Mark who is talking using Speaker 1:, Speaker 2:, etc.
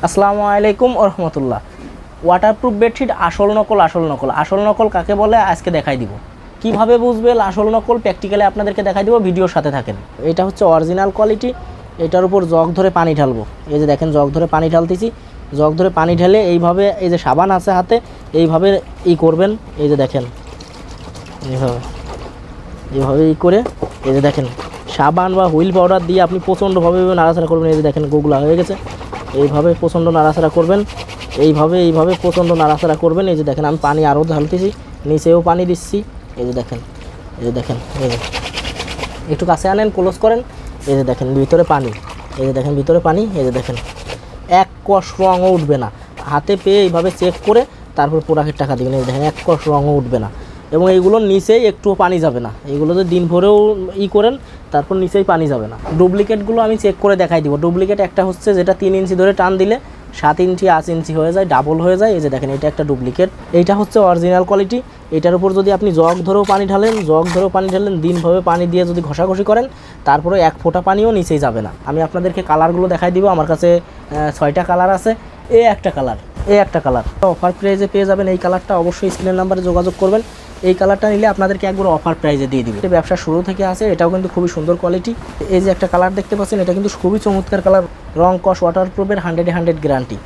Speaker 1: আসসালামু আলাইকুম রহমতুল্লাহ। Waterproof bedsheet আসল নকল কাকে বলে আজকে দেখাই দিব। কিভাবে বুঝবেন আসল নকল প্র্যাকটিক্যালি আপনাদেরকে দেখাই দিব, ভিডিওর সাথে থাকেন। এটা হচ্ছে অরিজিনাল কোয়ালিটি। এটার উপর জগ ধরে পানি ঢালবো। এই যে দেখেন জগ ধরে পানি ঢালতেছি। জগ ধরে পানি ঢেলে এইভাবে, এই যে সাবান আছে হাতে, এইভাবে করবেন। এই যে দেখেন এইভাবে করে, এই যে দেখেন সাবান বা হুইল পাউডার দিয়ে আপনি প্রচণ্ডভাবে নাড়াচাড়া করবেন। এই যে দেখেন গোগুলা হয়ে গেছে। এইভাবে প্রচণ্ড নাড়াচাড়া করবেন। এইভাবে প্রচণ্ড নাড়াচাড়া করবেন। এই যে দেখেন আমি পানি আরও ঢালতেছি, নিচেও পানি দিচ্ছি। এই যে দেখেন এই যে একটু কাছে আনেন, ক্লোজ করেন। এই যে দেখেন ভিতরে পানি, এই যে দেখেন ভিতরে পানি। এই যে দেখেন এক কষ রঙও উঠবে না। হাতে পেয়ে এইভাবে চেক করে তারপর প্রোডাক্টের টাকা দেবেন। এই দেখেন এক কষ রঙও উঠবে না, এবং এইগুলোর নিচেই একটুও পানি যাবে না। এইগুলো যদি দিন ভরেও করেন তারপর নিচেই পানি যাবে না। ডুপ্লিকেটগুলো আমি চেক করে দেখাই দিব। ডুপ্লিকেট একটা হচ্ছে যেটা 3 ইঞ্চি ধরে টান দিলে 7 ইঞ্চি 8 ইঞ্চি হয়ে যায়, ডাবল হয়ে যায়। এই যে দেখেন এটা একটা ডুপ্লিকেট। এইটা হচ্ছে অরিজিনাল কোয়ালিটি। এটার উপর যদি আপনি জগ ধরেও পানি ঢালেন, দিনভাবে পানি দিয়ে যদি ঘষাঘষি করেন, তারপরে এক ফোঁটা পানিও নিচেই যাবে না। আমি আপনাদেরকে কালারগুলো দেখাই দিব। আমার কাছে 6টা কালার আছে। এই একটা কালার অফার প্রাইজে পেয়ে যাবেন। এই কালারটা অবশ্যই স্ক্রিনের নাম্বারে যোগাযোগ করবেন। এই কালারটা নিলে আপনাদেরকে একবার অফার প্রাইজে দিয়ে দিবে। ব্যবসা শুরু থেকে আছে। এটাও কিন্তু খুবই সুন্দর কোয়ালিটি। এই যে একটা কালার দেখতে পাচ্ছেন, এটা কিন্তু খুবই চমৎকার কালার। রং কস ওয়াটারপ্রুফের 100-100 গ্যারান্টি।